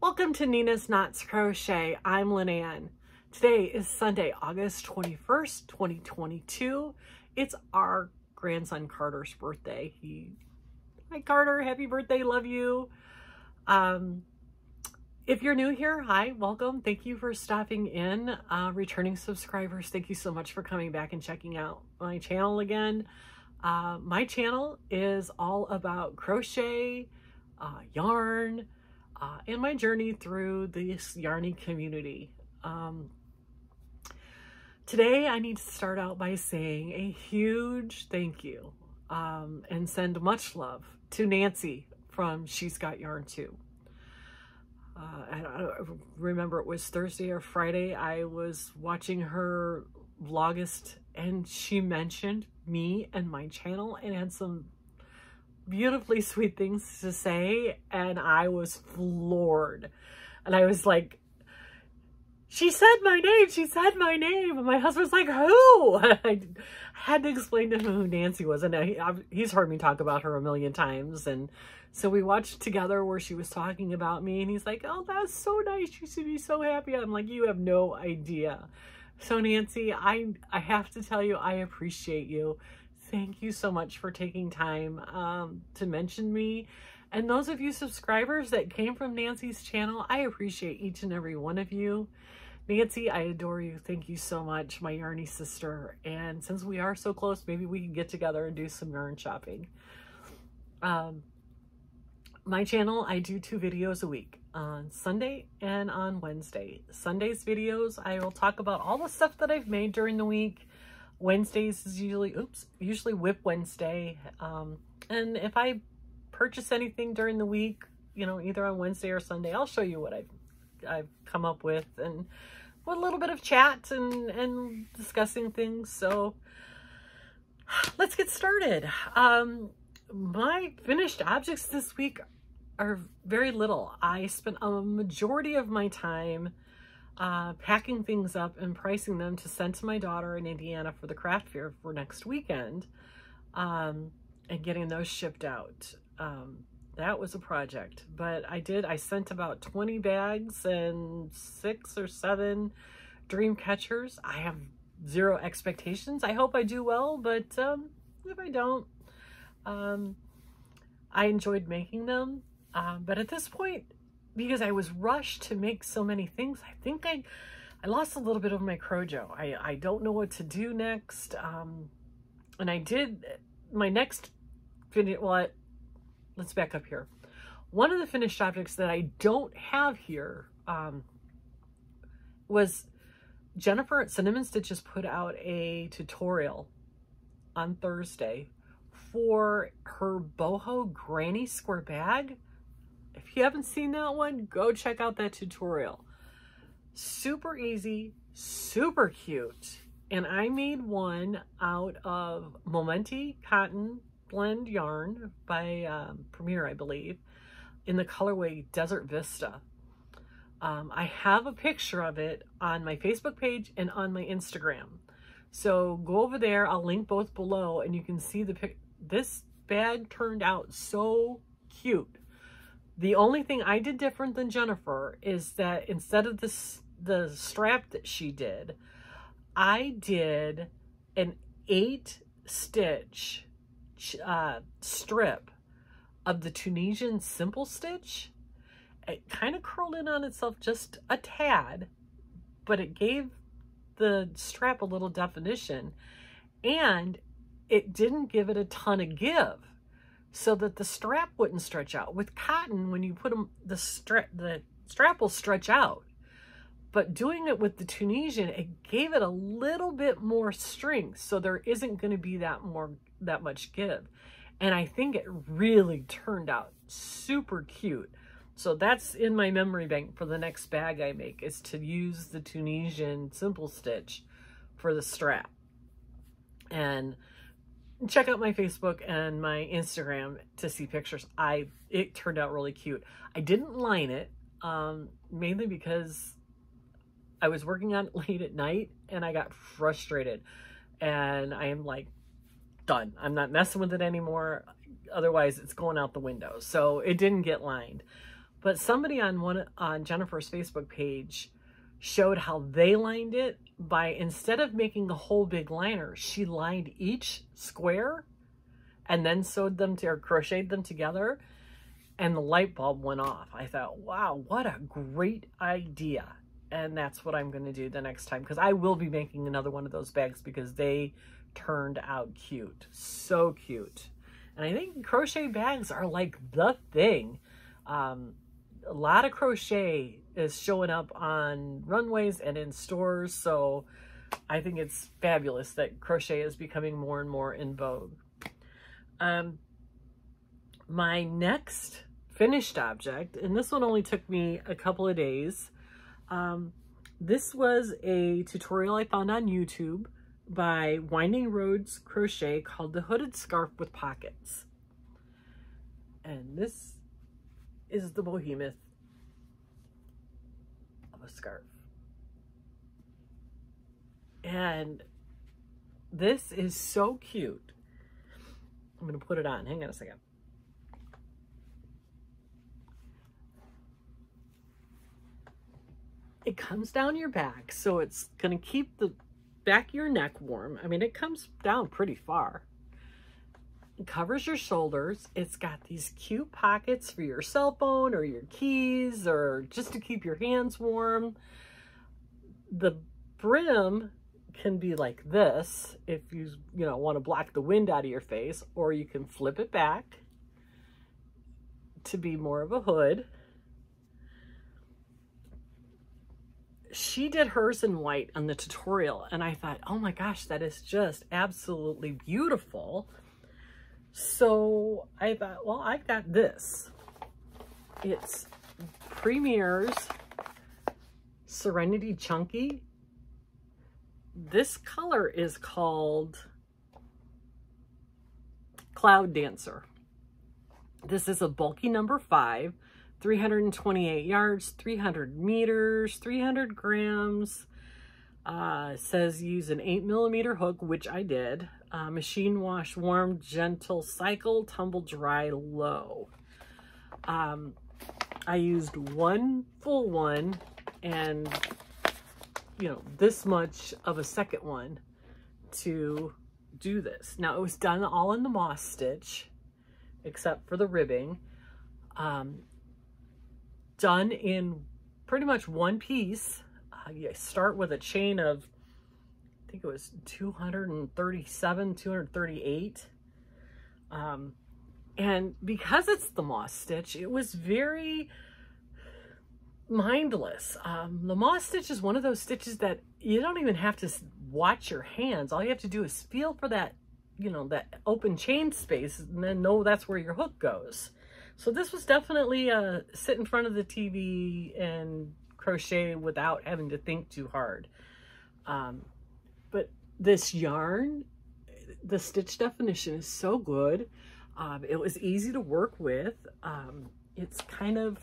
Welcome to Ninas.Knots.Crochet. I'm Lynanne. Today is Sunday, August 21st, 2022. It's our grandson Carter's birthday. Hi Carter, happy birthday, love you. If you're new here, hi, welcome. Thank you for stopping in. Returning subscribers, thank you so much for coming back and checking out my channel again. My channel is all about crochet, yarn, and my journey through this yarny community. Today I need to start out by saying a huge thank you and send much love to Nancy from She's Got Yarn Too. I don't remember, it was Thursday or Friday. I was watching her vlogist and she mentioned me and my channel and had some beautifully sweet things to say, and I was floored. And I was like, she said my name, and my husband's like, who? I had to explain to him who Nancy was, and he's heard me talk about her a million times. And so we watched together where she was talking about me, and he's like, oh, that's so nice, you should be so happy. I'm like, you have no idea. So Nancy, I have to tell you, I appreciate you. Thank you so much for taking time to mention me. And those of you subscribers that came from Nancy's channel, I appreciate each and every one of you. Nancy, I adore you. Thank you so much, my yarny sister. And since we are so close, maybe we can get together and do some yarn shopping. My channel, I do 2 videos a week, on Sunday and on Wednesday. Sunday's videos, I will talk about all the stuff that I've made during the week. Wednesdays is usually Whip Wednesday. And if I purchase anything during the week, you know, either on Wednesday or Sunday, I'll show you what I've come up with, and with a little bit of chat and discussing things. So let's get started. My finished objects this week are very little. I spent a majority of my time packing things up and pricing them to send to my daughter in Indiana for the craft fair for next weekend, and getting those shipped out. That was a project, but I sent about 20 bags and 6 or 7 dream catchers. I have 0 expectations. I hope I do well, but if I don't, I enjoyed making them. But at this point, because I was rushed to make so many things, I think I lost a little bit of my crojo. I don't know what to do next. And I did my next video. Well, let's back up here. One of the finished objects that I don't have here was Jennifer at Cinnamon Stitches put out a tutorial on Thursday for her boho granny square bag. If you haven't seen that one, go check out that tutorial. Super easy, super cute. And I made one out of Momenti cotton blend yarn by Premier, I believe, in the colorway Desert Vista. I have a picture of it on my Facebook page and on my Instagram. So go over there. I'll link both below, and you can see the pic. This bag turned out so cute. The only thing I did different than Jennifer is that instead of the strap that she did, I did an 8-stitch strip of the Tunisian simple stitch. It kind of curled in on itself just a tad, but it gave the strap a little definition, and it didn't give it a ton of give, so that the strap wouldn't stretch out. With cotton, when you put them, the strap will stretch out. But doing it with the Tunisian, it gave it a little bit more strength, so there isn't going to be that much give. And I think it really turned out super cute. So that's in my memory bank for the next bag I make, is to use the Tunisian simple stitch for the strap. And check out my Facebook and my Instagram to see pictures. It turned out really cute. I didn't line it, mainly because I was working on it late at night and I got frustrated, and I am like, done. I'm not messing with it anymore. Otherwise it's going out the window. So it didn't get lined. But somebody on Jennifer's Facebook page showed how they lined it by, instead of making the whole big liner, she lined each square and then sewed them to, or crocheted them together, and the light bulb went off. I thought, wow, what a great idea. And that's what I'm going to do the next time, because I will be making another one of those bags because they turned out cute. So cute. And I think crochet bags are like the thing. A lot of crochet is showing up on runways and in stores, so I think it's fabulous that crochet is becoming more and more in vogue. My next finished object, and this one only took me a couple of days. This was a tutorial I found on YouTube by Winding Road Crochet called the Hooded Scarf with Pockets. And this is the behemoth of a scarf. And this is so cute. I'm going to put it on. Hang on a second. It comes down your back, so it's going to keep the back of your neck warm. I mean, it comes down pretty far. It covers your shoulders. It's got these cute pockets for your cell phone or your keys, or just to keep your hands warm. The brim can be like this if you want to block the wind out of your face, or you can flip it back to be more of a hood. She did hers in white on the tutorial, and I thought, oh my gosh, that is just absolutely beautiful. So I thought, well, I've got this. It's Premier's Serenity Chunky. This color is called Cloud Dancer. This is a bulky number 5. 328 yards, 300 meters, 300 grams. Says use an 8mm hook, which I did. Machine wash, warm, gentle, cycle, tumble dry, low. I used one full one and, this much of a second one to do this. Now, it was done all in the moss stitch, except for the ribbing. Done in pretty much one piece. You start with a chain of, I think it was 237, 238. And because it's the moss stitch, it was very mindless. The moss stitch is one of those stitches that you don't even have to watch your hands. All you have to do is feel for that, that open chain space, and then know that's where your hook goes. So this was definitely sit in front of the TV and crochet without having to think too hard. But this yarn, the stitch definition is so good. It was easy to work with. It's kind of,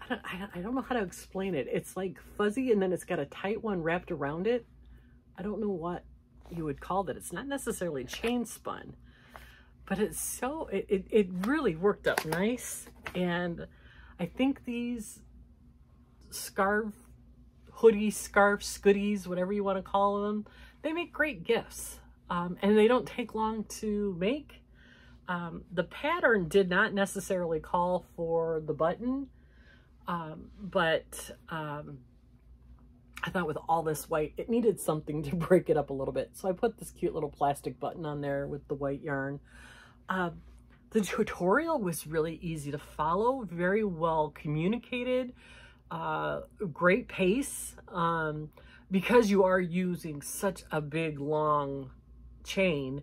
I don't know how to explain it. It's like fuzzy, and then it's got a tight one wrapped around it. I don't know what you would call that. It's not necessarily chain spun. But it's so, it really worked up nice. And I think these hoodies, scarves, goodies, whatever you want to call them, they make great gifts. And they don't take long to make. The pattern did not necessarily call for the button, but I thought with all this white, it needed something to break it up a little bit. So I put this cute little plastic button on there with the white yarn. The tutorial was really easy to follow, very well communicated, great pace, because you are using such a big long chain.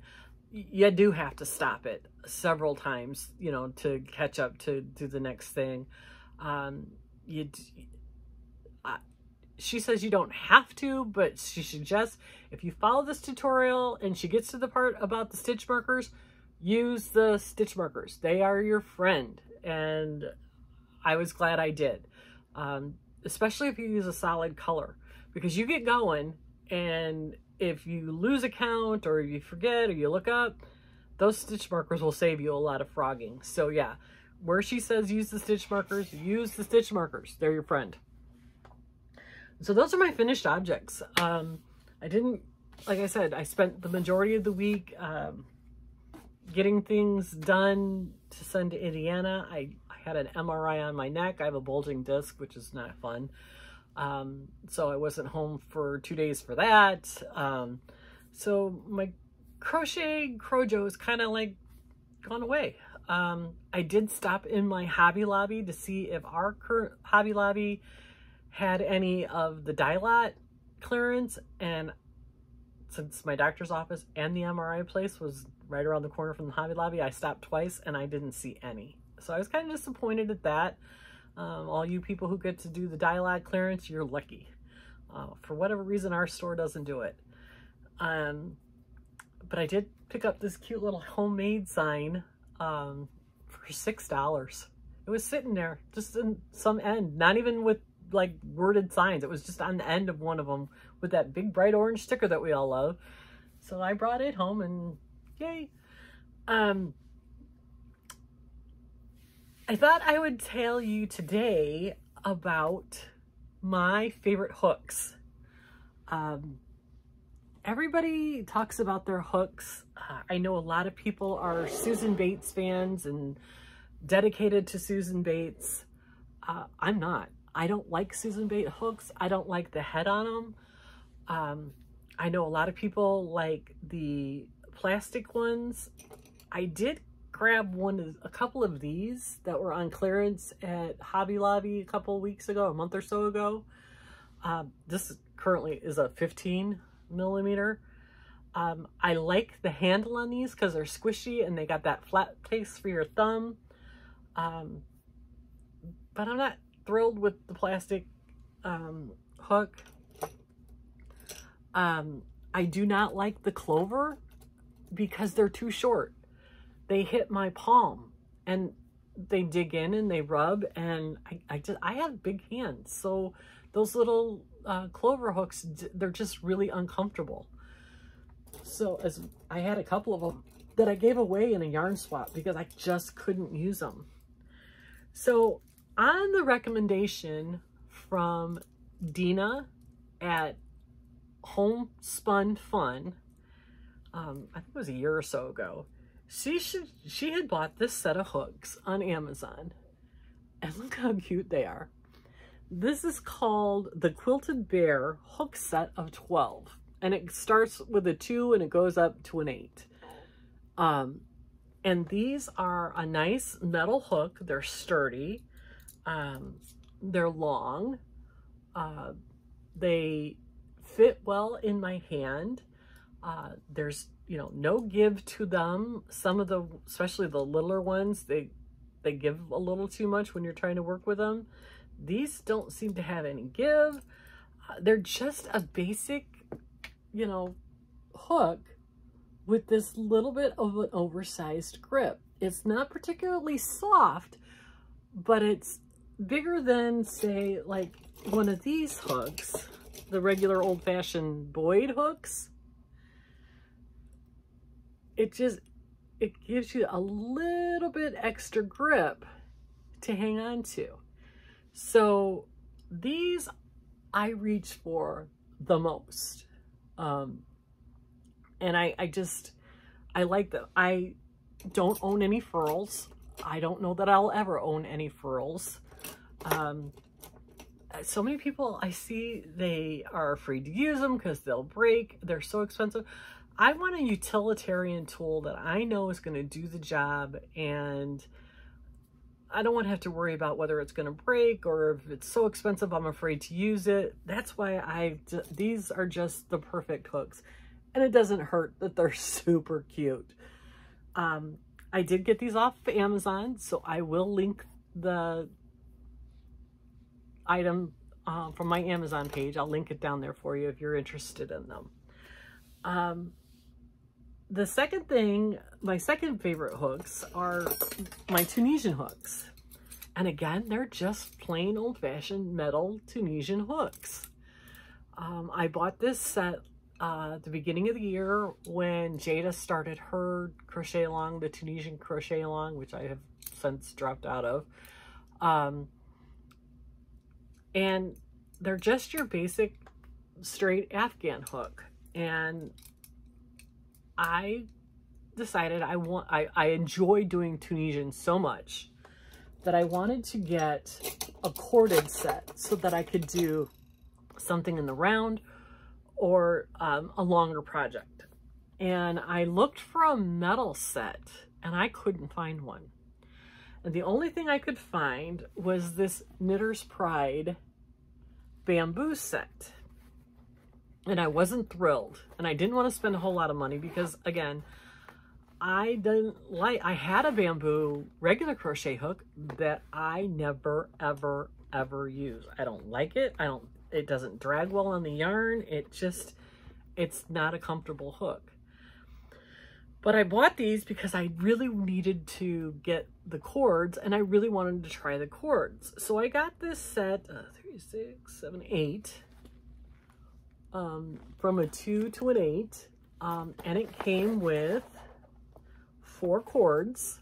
You do have to stop it several times, to catch up to do the next thing. She says you don't have to, but she suggests if you follow this tutorial and she gets to the part about the stitch markers, use the stitch markers. They are your friend, and I was glad I did. Especially if you use a solid color, because you get going, and if you lose a count or you forget or you look up, those stitch markers will save you a lot of frogging. So yeah, where she says use the stitch markers, use the stitch markers. They're your friend. So those are my finished objects. I didn't, like I said, I spent the majority of the week getting things done to send to Indiana. I had an MRI on my neck. I have a bulging disc, which is not fun. So I wasn't home for 2 days for that. So my crochet crojo is kind of like gone away. I did stop in my Hobby Lobby to see if our current Hobby Lobby had any of the die lot clearance, and since my doctor's office and the MRI place was right around the corner from the Hobby Lobby, I stopped twice and I didn't see any. So I was kind of disappointed at that. All you people who get to do the die lot clearance, you're lucky. For whatever reason, our store doesn't do it. But I did pick up this cute little homemade sign for $6. It was sitting there just in some end, not even with like worded signs. It was just on the end of one of them with that big bright orange sticker that we all love. So I brought it home and yay. I thought I would tell you today about my favorite hooks. Everybody talks about their hooks. I know a lot of people are Susan Bates fans and dedicated to Susan Bates. I'm not. I don't like Susan Bates hooks. I don't like the head on them. I know a lot of people like the plastic ones. I did grab a couple of these that were on clearance at Hobby Lobby a month or so ago. This currently is a 15 millimeter. I like the handle on these because they're squishy and they got that flat place for your thumb. But I'm not thrilled with the plastic hook. I do not like the clover because they're too short. They hit my palm and they dig in and they rub, and I have big hands, so those little clover hooks, they're just really uncomfortable. So I had a couple of them that I gave away in a yarn swap because I just couldn't use them. So on the recommendation from Dina at Homespun Fun, I think it was a year or so ago, she had bought this set of hooks on Amazon, and look how cute they are. This is called the Quilted Bear Hook Set of 12, and it starts with a 2 and it goes up to an 8. And these are a nice metal hook. They're sturdy. They're long. They fit well in my hand. There's, no give to them. Some of the, especially the littler ones, they give a little too much when you're trying to work with them. These don't seem to have any give. They're just a basic, hook with this little bit of an oversized grip. It's not particularly soft, but it's bigger than, say, like one of these hooks, the regular old-fashioned Boyd hooks. It gives you a little bit extra grip to hang on to. So these I reach for the most. And I like them. I don't own any furls. I don't know that I'll ever own any furls. So many people I see, they are afraid to use them because they'll break. They're so expensive. I want a utilitarian tool that I know is going to do the job, and I don't want to have to worry about whether it's going to break or if it's so expensive I'm afraid to use it. That's why these are just the perfect hooks. And it doesn't hurt that they're super cute. I did get these off of Amazon, so I will link the item from my Amazon page. I'll link it down there for you if you're interested in them. The second thing, my second favorite hooks are my Tunisian hooks. And again, they're just plain old-fashioned metal Tunisian hooks. I bought this set at the beginning of the year when Jada started her crochet along, the Tunisian crochet along, which I have since dropped out of. And they're just your basic straight Afghan hook. And I decided I enjoy doing Tunisian so much that I wanted to get a corded set so that I could do something in the round or a longer project. And I looked for a metal set and I couldn't find one. And the only thing I could find was this Knitter's Pride bamboo set. And I wasn't thrilled. And I didn't want to spend a whole lot of money because, again, I had a bamboo regular crochet hook that I never, ever, ever use. I don't like it. It doesn't drag well on the yarn. It's not a comfortable hook. But I bought these because I really needed to get the cords and I really wanted to try the cords. So I got this set, 3, 6, 7, 8, from a 2 to an 8. And it came with 4 cords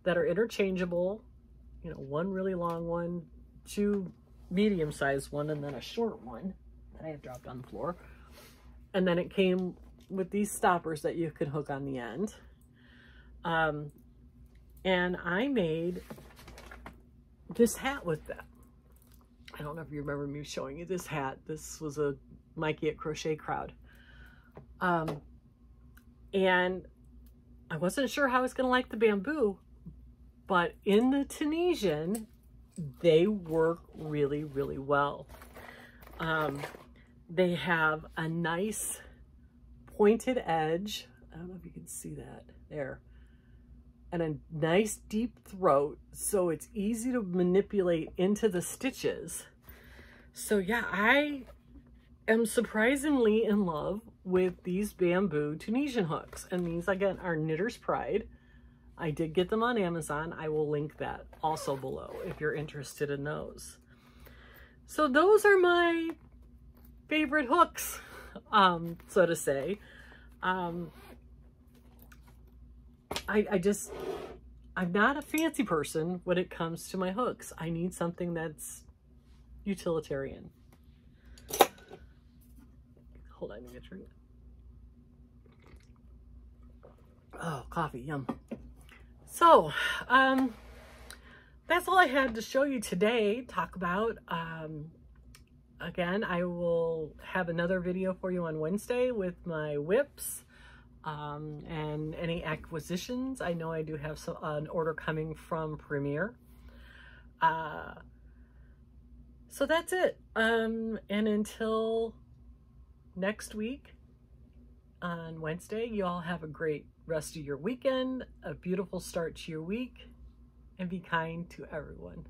that are interchangeable, you know, 1 really long one, 2 medium-sized one, and then a short one that I have dropped on the floor. And then it came with these stoppers that you can hook on the end. And I made this hat with them. I don't know if you remember me showing you this hat. This was a Mikey at Crochet Crowd. And I wasn't sure how I was going to like the bamboo, but in the Tunisian, they work really, really well. They have a nice pointed edge. I don't know if you can see that there. And a nice deep throat, so it's easy to manipulate into the stitches. So yeah, I am surprisingly in love with these bamboo Tunisian hooks. And these, again, are Knitter's Pride. I did get them on Amazon. I will link that also below if you're interested in those. So those are my favorite hooks, so to say. I'm not a fancy person when it comes to my hooks. I need something that's utilitarian. Hold on, let me get a drink. Oh, coffee, yum. So, that's all I had to show you today, talk about. Again, I will have another video for you on Wednesday with my whips and any acquisitions. I know I do have an order coming from Premier. So that's it. And until next week on Wednesday, you all have a great rest of your weekend, a beautiful start to your week, and be kind to everyone.